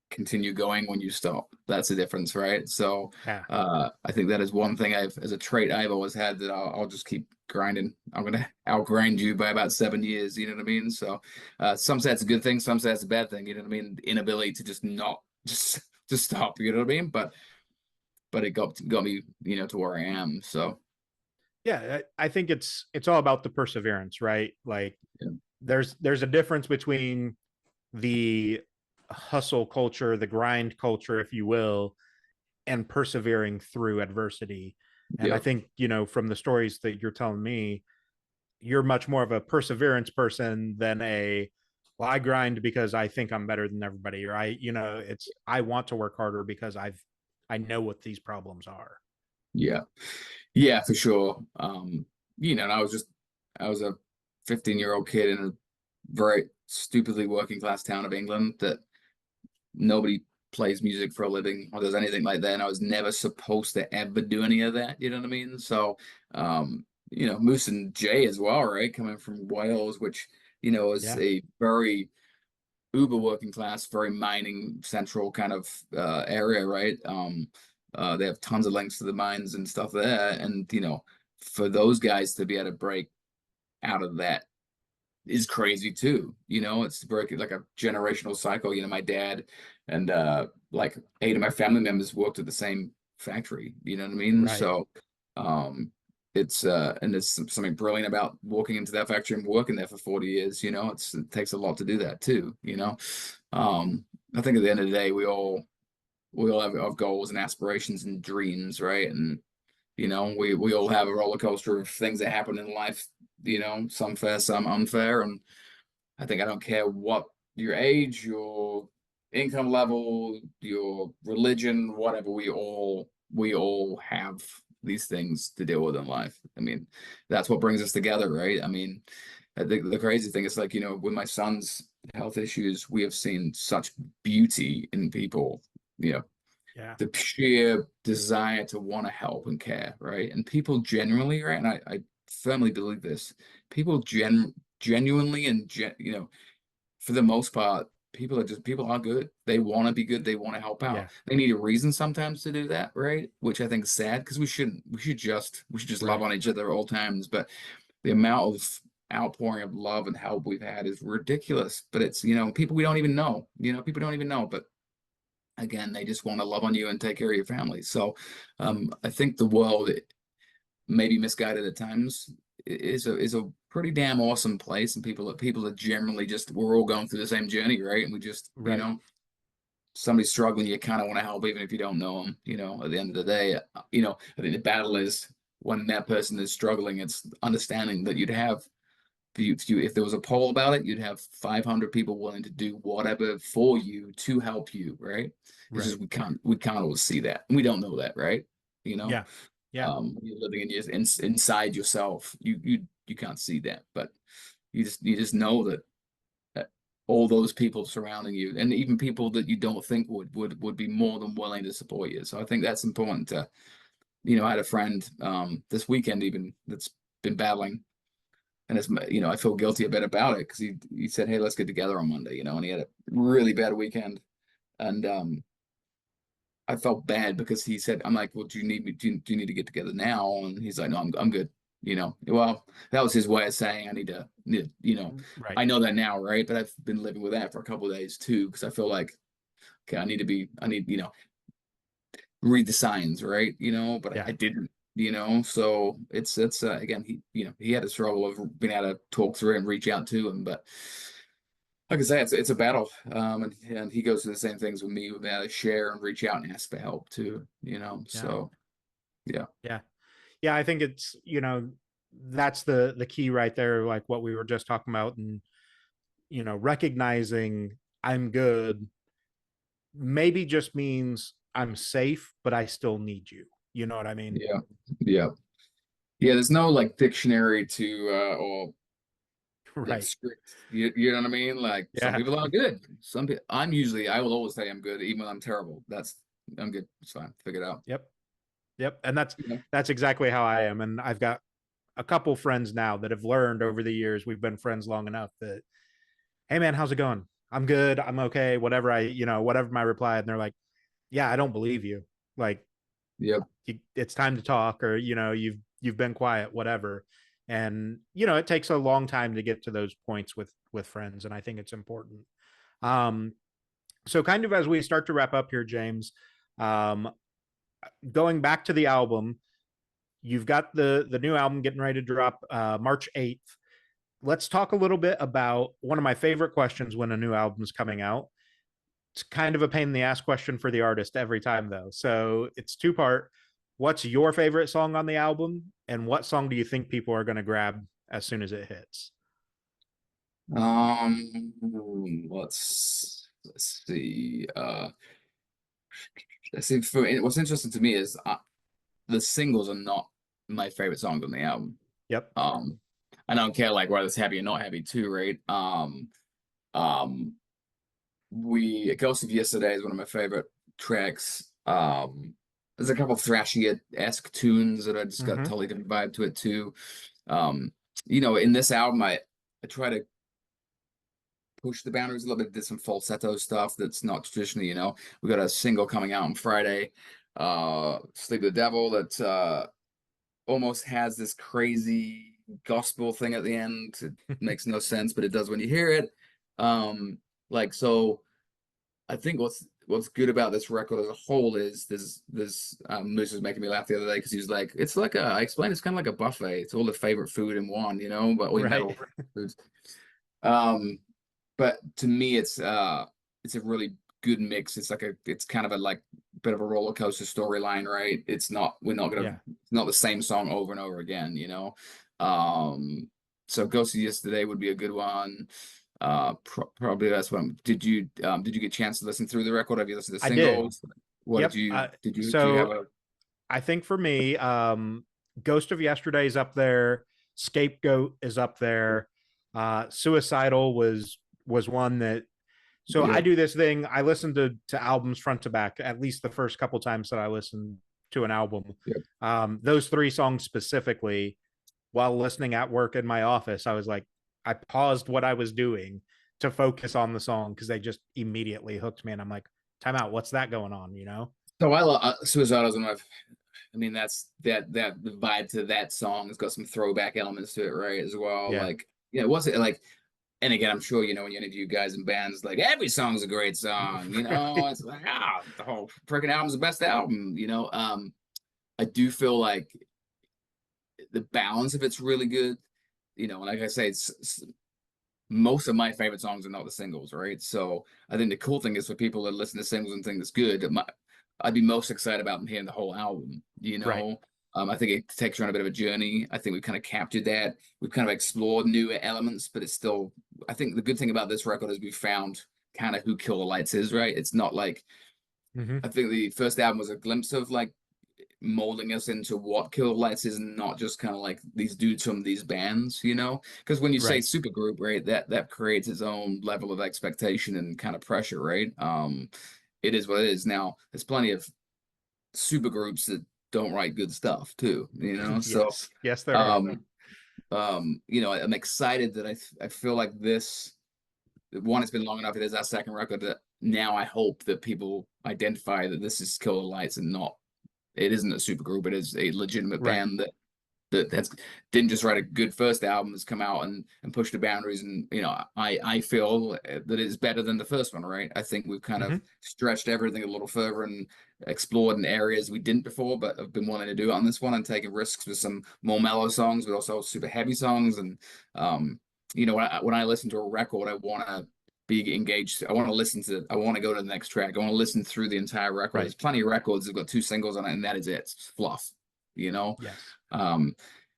continue going when you stop. That's the difference, right? So, Yeah. I think that is one thing as a trait I've always had that I'll just keep grinding. I'm gonna outgrind you by about 7 years. You know what I mean? So, some say it's a good thing, some say it's a bad thing. You know what I mean? The inability to just not just stop. You know what I mean? But it got me, to where I am. So, Yeah, I think it's all about the perseverance, right? Like yeah, there's a difference between the hustle culture, the grind culture, if you will, and persevering through adversity. And I yeah, think, from the stories that you're telling me, you're much more of a perseverance person than well, I grind because I think I'm better than everybody, or I want to work harder because I know what these problems are. yeah, yeah, for sure. And I was a 15-year-old kid in a very stupidly working class town of England that nobody plays music for a living or does anything like that. And I was never supposed to ever do any of that. You know what I mean? So, Moose and Jay as well, right? Coming from Wales, which, is Yeah. a very uber working class, very mining central kind of area, right? They have tons of links to the mines and stuff there. And, for those guys to be able to break out of that is crazy too. It's breaking like a generational cycle. My dad and like 8 of my family members worked at the same factory. You know what I mean? Right. So um it's and there's something brilliant about walking into that factory and working there for 40 years. It takes a lot to do that too. I think at the end of the day we all have goals and aspirations and dreams, right? And we all have a roller coaster of things that happen in life, some fair, some unfair. And I think I don't care what your age, your income level, your religion, whatever, we all have these things to deal with in life. I mean, that's what brings us together, right? I mean, I think the crazy thing is like, with my son's health issues, we have seen such beauty in people, you know, Yeah. the sheer desire to want to help and care, right? And people genuinely, right? And I firmly believe this. People genuinely and for the most part, people are good. They want to be good. They want to help out. Yeah. They need a reason sometimes to do that, right? Which I think is sad because we shouldn't. We should just love Right. on each other at all times. But the amount of outpouring of love and help we've had is ridiculous. But it's people we don't even know. People don't even know. But again, they just want to love on you and take care of your family. So I think the world may be misguided at times. Is a pretty damn awesome place, and people are generally just we're all going through the same journey, right? And we just Right. somebody's struggling, you kind of want to help even if you don't know them. At the end of the day, I think the battle is when that person is struggling. It's understanding that you'd have if there was a poll about it, you'd have 500 people willing to do whatever for you to help you, right? It's Right. just we can't always see that. We don't know that, right? You know, Yeah. Yeah. you're living inside yourself. You can't see that, but you just know that all those people surrounding you, and even people that you don't think would be more than willing to support you. So I think that's important to, I had a friend this weekend even that's been battling and I feel guilty a bit about it because he said, "Hey, let's get together on Monday," and he had a really bad weekend, and I felt bad because he said, "I'm like, well, do you need me? Do you need to get together now?" And he's like, "No, I'm good." you know, well, that was his way of saying I need to, you know, Right. I know that now, right? But I've been living with that for a couple of days too, because I feel like, okay, I need, you know, read the signs, right? You know, but Yeah. I didn't, you know, so it's again, he, you know, he had a struggle of being able to talk through it and reach out to him, but like I say, it's a battle, and he goes through the same things with me, with that share and reach out and ask for help too, you know, Yeah. so yeah, Yeah. Yeah. I think it's, that's the key right there, like what we were just talking about. And, recognizing I'm good maybe just means I'm safe, but I still need you. You know what I mean? yeah, yeah. Yeah, there's no like dictionary to or like Right. script. You know what I mean? Like some Yeah. people are good. Some people I will always say I'm good, even when I'm terrible. I'm good. It's fine. Figure it out. Yep. Yep. And that's You know? that's exactly how I am. And I've got a couple friends now that have learned over the years. We've been friends long enough that, hey man, how's it going? I'm good. I'm okay. Whatever my reply. And they're like, yeah, I don't believe you. Like, Yep. it's time to talk, or you've been quiet, whatever. And it takes a long time to get to those points with friends, and I think it's important. um so kind of as we start to wrap up here, James, um going back to the album, you've got the new album getting ready to drop March 8th. Let's talk a little bit about one of my favorite questions when a new album's coming out. It's kind of a pain in the ass question for the artist every time, though. So it's two part. What's your favorite song on the album, and what song do you think people are going to grab as soon as it hits? Um, let's see. Let's see. What's interesting to me is the singles are not my favorite songs on the album. Yep. Um, I don't care like whether it's happy or not happy too, right? Um, we Ghost of Yesterday is one of my favorite tracks. There's a couple of thrashy-esque tunes that I just got a Mm-hmm. totally different vibe to it too. Um, you know, in this album, I try to push the boundaries a little bit, did some falsetto stuff that's not traditionally, you know. We got a single coming out on Friday, Sleep the Devil, that almost has this crazy gospel thing at the end. It makes no sense, but it does when you hear it. Like so I think what's good about this record as a whole is this Moose was making me laugh the other day because he was like, it's like I explained it's kind of like a buffet. It's all the favorite food in one, you know, but we Right. metal foods. Um, but to me it's a really good mix. It's kind of a like bit of a roller coaster storyline, right? We're not gonna Yeah. it's not the same song over and over again, you know. So Ghost of Yesterday would be a good one. Probably that's one. Did you get a chance to listen through the record? Have you listened to I did. singles? What Yep. do you have So a I think for me, Ghost of Yesterday is up there. Scapegoat is up there. Suicidal was one that. So I yep, do this thing. I listen to albums front to back at least the first couple times that I listen to an album. yep. Those three songs specifically, while listening at work in my office, I was like, I paused what I was doing to focus on the song because they just immediately hooked me, and I'm like, time out. What's that going on? So I love Suicidal is one of I mean that the vibe to that song has got some throwback elements to it, right? As well. Yeah. Like yeah, was it like and again, I'm sure you know when you interview guys in bands, like every song's a great song, you know. Right. It's like the whole freaking album's the best album, you know. I do feel like the balance of it's really good, you know. Like I say, it's most of my favorite songs are not the singles, right? So I think the cool thing is for people that listen to singles and think it's good, I'd be most excited about hearing the whole album, you Right. know. I think it takes you on a bit of a journey. I think we've kind of captured that. We've kind of explored new elements, but it's still. I think the good thing about this record is we found kind of who Kill the Lights is, right? It's not like Mm-hmm. I think the first album was a glimpse of like molding us into what Kill the Lights is, and not just kind of like these dudes from these bands, you know? Because when you say Right. supergroup, right, that creates its own level of expectation and kind of pressure, right? It is what it is. Now, there's plenty of supergroups that don't write good stuff too, you know? So, Yes. Yes, there are. um, you know, I'm excited that I feel like this one, it's been long enough. It is our second record that now I hope that people identify that this is Kill the Lights and not it isn't a super group. It is a legitimate Right. band that that's didn't just write a good first album, has come out and pushed the boundaries, and I feel that it's better than the first one, right? I think we've kind of Hmm. stretched everything a little further and explored in areas we didn't before, but have been wanting to do it on this one, and taking risks with some more mellow songs, but also super heavy songs. And when I listen to a record, I want to be engaged. I want to listen to. I want to go to the next track. I want to listen through the entire record. Right. There's plenty of records that've got 2 singles on it, and that is it. It's fluff, you know. Yes. Um,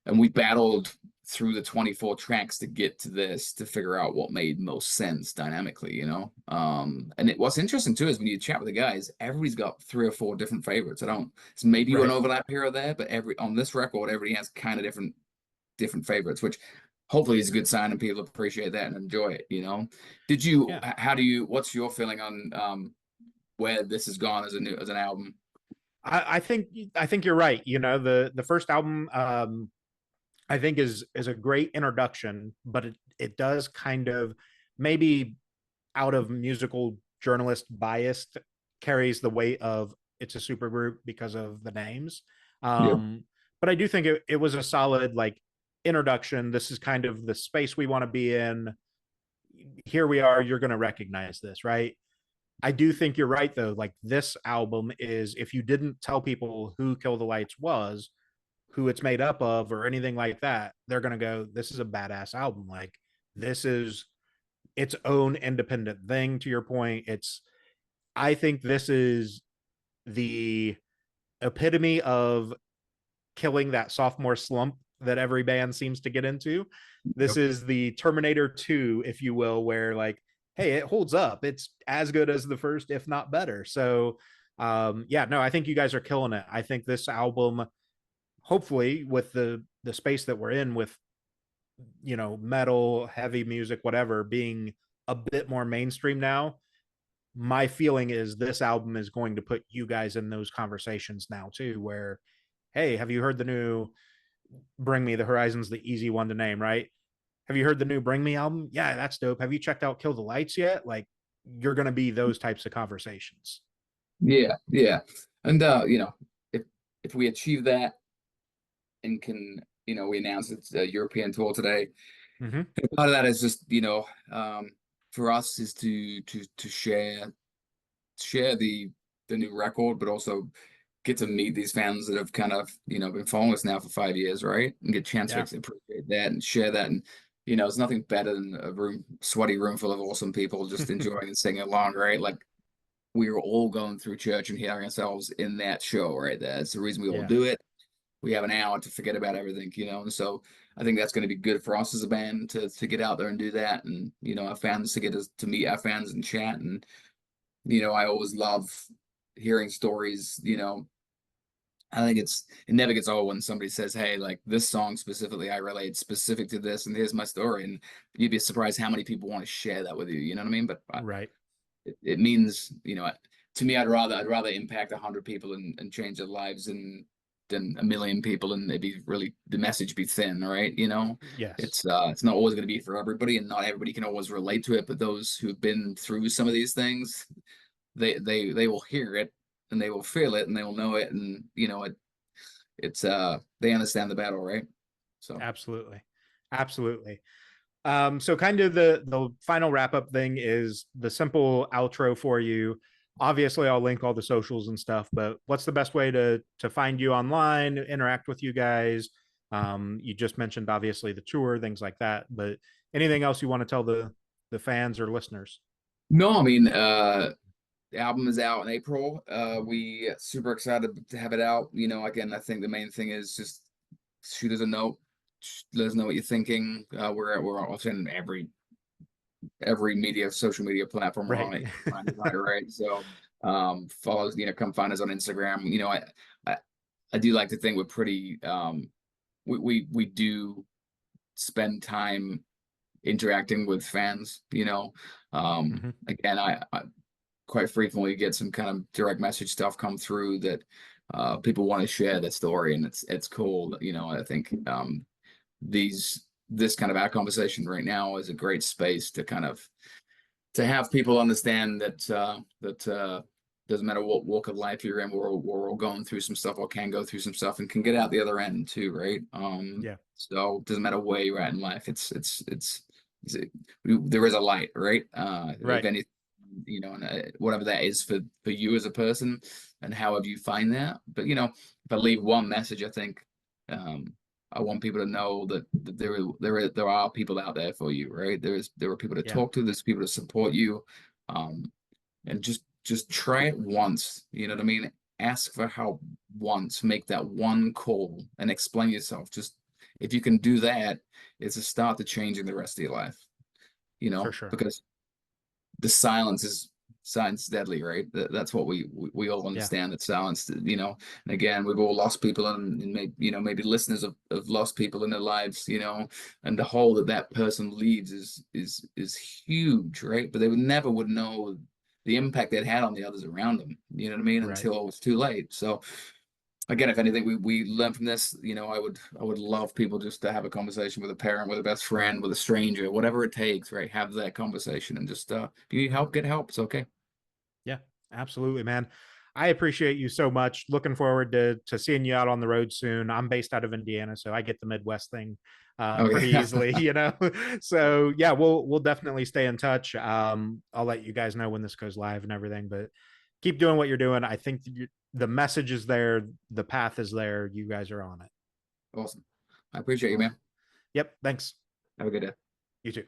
and we battled through the 24 tracks to get to this, to figure out what made most sense dynamically, you know. What's interesting too is when you chat with the guys, everybody's got 3 or 4 different favorites. It's maybe an Right. overlap here or there, but on this record, everybody has kind of different favorites, which hopefully is a good sign, and people appreciate that and enjoy it, you know. Yeah. What's your feeling on where this has gone as an album? I think you're right. You know, the first album, I think is a great introduction, but it does kind of, maybe out of musical journalist biased, carries the weight of it's a supergroup because of the names. Yep. But I do think it was a solid like introduction. This is kind of the space we want to be in. Here we are. You're going to recognize this, right? I do think you're right though. Like this album is, if you didn't tell people who Kill the Lights was, who it's made up of, or anything like that, they're gonna go, "This is a badass album." Like this is its own independent thing. To your point, I think this is the epitome of killing that sophomore slump that every band seems to get into. This Yep. is the Terminator 2, if you will, where like, hey, it holds up. It's as good as the first, if not better. So, yeah, no, I think you guys are killing it. I think this album, hopefully, with the space that we're in, with metal, heavy music, whatever, being a bit more mainstream now, my feeling is this album is going to put you guys in those conversations now too, where, hey, have you heard the new Bring Me the Horizon's the easy one to name, right? Have you heard the new Bring Me album? Yeah, that's dope. Have you checked out Kill the Lights yet? Like, you're going to be those types of conversations. Yeah, yeah. And if we achieve that and can, we announced it's a European tour today. Mm-hmm. Part of that is just, for us is to share the new record, but also get to meet these fans that have kind of, been following us now for 5 years, right? And get a chance to Yeah. appreciate that and share that. And, there's nothing better than a sweaty room full of awesome people just enjoying and singing along, right? Like we were all going through church and hearing ourselves in that show right there. It's the reason we all Yeah. do it. We have an hour to forget about everything, and so I think that's going to be good for us as a band to get out there and do that, and our fans to get us to meet our fans and chat. And I always love hearing stories. I think it never gets old when somebody says, hey, like this song specifically, I relate specific to this, and here's my story. And you'd be surprised how many people want to share that with you. You know what I mean? But Right. it means, to me, I'd rather impact 100 people and change their lives than a million people, and the message be thin, right? Yes. It's not always going to be for everybody, and not everybody can always relate to it. But those who've been through some of these things, they will hear it, and they will feel it, and they will know it, and it's they understand the battle, right? So Absolutely. Absolutely. So kind of the final wrap up thing is the simple outro for you. Obviously, I'll link all the socials and stuff, but what's the best way to find you online, interact with you guys? You just mentioned obviously the tour, things like that, but anything else you want to tell the fans or listeners? no, I mean, the album is out in April. We super excited to have it out. Again, I think the main thing is just shoot us a note, let us know what you're thinking. We're also in every social media platform we're on Right. it. Right. So follow us, come find us on Instagram. I I do like to think we're pretty we do spend time interacting with fans, Mm-hmm. again, I quite frequently get some kind of direct message stuff come through that people want to share that story, and it's cool. I think this kind of our conversation right now is a great space to kind of to have people understand that doesn't matter what walk of life you're in, we're all going through some stuff or can go through some stuff and can get out the other end too, right? Yeah, So it doesn't matter where you're at in life. There is a light, right? If right. any, and whatever that is for you as a person, and however you find that. But if I leave one message, I think I want people to know that there are people out there for you, right? There are people to Yeah, talk to. There's people to support you, and just try it once. You know what I mean? Ask for help once. Make that one call and explain yourself. Just if you can do that, it's a start to changing the rest of your life. for sure. Because the silence deadly, right? That's what we all Yeah, understand, that silence, and again, we've all lost people, and maybe listeners have lost people in their lives, and the hole that person leaves is huge, right? But they would know the impact they'd had on the others around them, you know what I mean, right. until it was too late. So again, if anything we learn from this, I would love people just to have a conversation with a parent, with a best friend, with a stranger, whatever it takes, right? Have that conversation, and just if you need help, get help. It's okay. Yeah, absolutely, man. I appreciate you so much. Looking forward to seeing you out on the road soon. I'm based out of Indiana, so I get the Midwest thing pretty Okay. easily, So yeah, we'll definitely stay in touch. I'll let you guys know when this goes live and everything, but keep doing what you're doing. I think the message is there, the path is there. You guys are on it. Awesome. I appreciate you, Awesome. man. Yep. Thanks. Have a good day. You too.